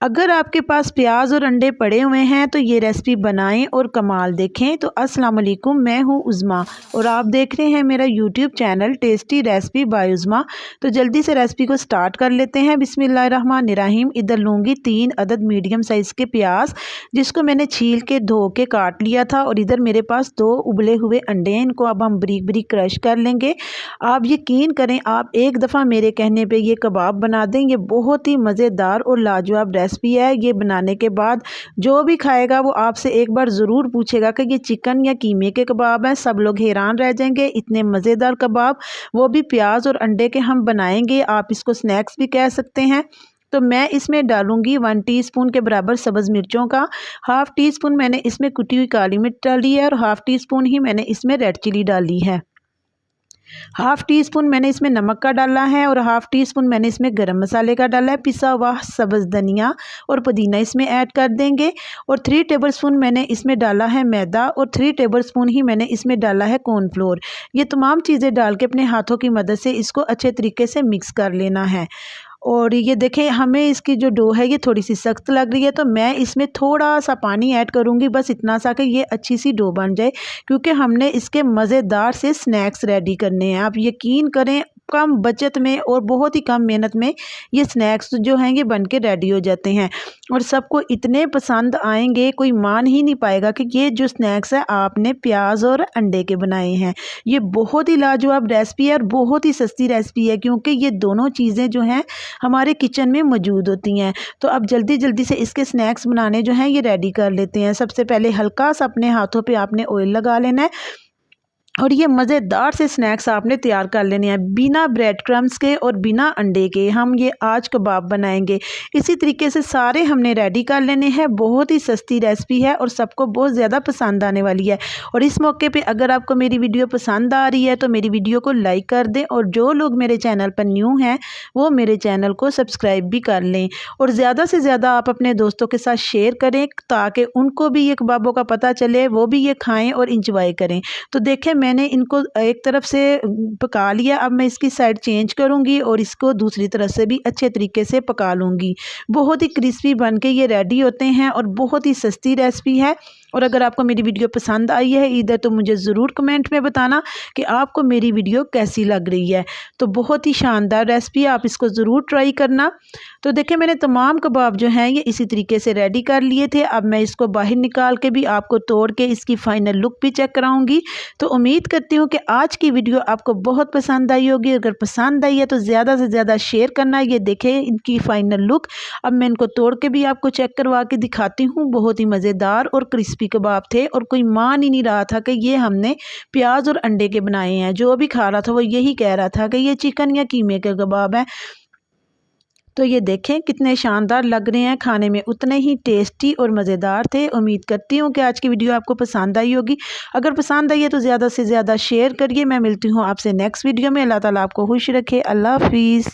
अगर आपके पास प्याज और अंडे पड़े हुए हैं तो ये रेसिपी बनाएं और कमाल देखें। तो अस्सलाम वालेकुम, मैं हूं उज़मा और आप देख रहे हैं मेरा YouTube channel tasty recipe by Uzma. तो जल्दी से रेसिपी को स्टार्ट कर लेते हैं। बिस्मिल्लाहिर्रहमानिर्रहीम। इधर लूँगी 3 अदद मीडियम साइज़ के प्याज, जिसको मैंने छील के धो के काट लिया था। और इधर मेरे पास 2 उबले हुए अंडे हैं, इनको अब हम बारीक बारीक क्रश कर लेंगे। आप यकीन करें, आप एक दफ़ा मेरे कहने पर ये कबाब बना दें। ये बहुत ही मज़ेदार और लाजवाब रेसिपी है। ये बनाने के बाद जो भी खाएगा वो आपसे एक बार ज़रूर पूछेगा कि ये चिकन या कीमे के कबाब हैं। सब लोग हैरान रह जाएंगे, इतने मज़ेदार कबाब, वो भी प्याज और अंडे के हम बनाएंगे। आप इसको स्नैक्स भी कह सकते हैं। तो मैं इसमें डालूंगी 1 टीस्पून के बराबर सब्ज़ मिर्चों का, हाफ़ टी स्पून मैंने इसमें कुटी हुई काली मिर्च डाली है और हाफ़ टी स्पून ही मैंने इसमें रेड चिली डाली है। हाफ़ टी स्पून मैंने इसमें नमक का डाला है और हाफ़ टी स्पून मैंने इसमें गरम मसाले का डाला है। पिसा हुआ सब्ज़ धनिया और पुदीना इसमें ऐड कर देंगे। और 3 टेबलस्पून मैंने इसमें डाला है मैदा और 3 टेबलस्पून ही मैंने इसमें डाला है कॉर्नफ्लोर। ये तमाम चीज़ें डाल के अपने हाथों की मदद से इसको अच्छे तरीके से मिक्स कर लेना है। और ये देखें, हमें इसकी जो डो है ये थोड़ी सी सख्त लग रही है, तो मैं इसमें थोड़ा सा पानी ऐड करूँगी, बस इतना सा कि ये अच्छी सी डो बन जाए, क्योंकि हमने इसके मज़ेदार से स्नैक्स रेडी करने हैं। आप यकीन करें, कम बचत में और बहुत ही कम मेहनत में ये स्नैक्स जो हैं ये बन के रेडी हो जाते हैं और सबको इतने पसंद आएंगे, कोई मान ही नहीं पाएगा कि ये जो स्नैक्स है आपने प्याज और अंडे के बनाए हैं। ये बहुत ही लाजवाब रेसिपी है और बहुत ही सस्ती रेसिपी है, क्योंकि ये दोनों चीज़ें जो हैं हमारे किचन में मौजूद होती हैं। तो अब जल्दी जल्दी से इसके स्नैक्स बनाने जो हैं ये रेडी कर लेते हैं। सबसे पहले हल्का सा अपने हाथों पे आपने ऑयल लगा लेना है और ये मज़ेदार से स्नैक्स आपने तैयार कर लेने हैं, बिना ब्रेड क्रम्स के और बिना अंडे के। हम ये आज कबाब बनाएंगे। इसी तरीके से सारे हमने रेडी कर लेने हैं। बहुत ही सस्ती रेसिपी है और सबको बहुत ज़्यादा पसंद आने वाली है। और इस मौके पे अगर आपको मेरी वीडियो पसंद आ रही है तो मेरी वीडियो को लाइक कर दें और जो लोग मेरे चैनल पर न्यू हैं वो मेरे चैनल को सब्सक्राइब भी कर लें। और ज़्यादा से ज़्यादा आप अपने दोस्तों के साथ शेयर करें ताकि उनको भी ये कबाबों का पता चले, वो भी ये खाएँ और इंजॉय करें। तो देखें, मैंने इनको एक तरफ से पका लिया। अब मैं इसकी साइड चेंज करूंगी और इसको दूसरी तरफ से भी अच्छे तरीके से पका लूंगी। बहुत ही क्रिस्पी बन के ये रेडी होते हैं और बहुत ही सस्ती रेसिपी है। और अगर आपको मेरी वीडियो पसंद आई है इधर, तो मुझे ज़रूर कमेंट में बताना कि आपको मेरी वीडियो कैसी लग रही है। तो बहुत ही शानदार रेसिपी है, आप इसको ज़रूर ट्राई करना। तो देखें, मैंने तमाम कबाब जो हैं ये इसी तरीके से रेडी कर लिए थे। अब मैं इसको बाहर निकाल के भी आपको तोड़ के इसकी फ़ाइनल लुक भी चेक कराऊंगी। तो उम्मीद करती हूँ कि आज की वीडियो आपको बहुत पसंद आई होगी। अगर पसंद आई है तो ज़्यादा से ज़्यादा शेयर करना। ये देखें इनकी फ़ाइनल लुक। अब मैं इनको तोड़ के भी आपको चेक करवा के दिखाती हूँ। बहुत ही मज़ेदार और क्रिस्पी कबाब थे और कोई मान ही नहीं रहा था कि ये हमने प्याज और अंडे के बनाए हैं। जो भी खा रहा था वो यही कह रहा था कि ये चिकन या कीमे के कबाब है। तो ये देखें कितने शानदार लग रहे हैं, खाने में उतने ही टेस्टी और मज़ेदार थे। उम्मीद करती हूँ कि आज की वीडियो आपको पसंद आई होगी। अगर पसंद आई है तो ज़्यादा से ज़्यादा शेयर करिए। मैं मिलती हूँ आपसे नेक्स्ट वीडियो में। अल्लाह ताला आपको खुश रखे। अल्लाह हाफिज़।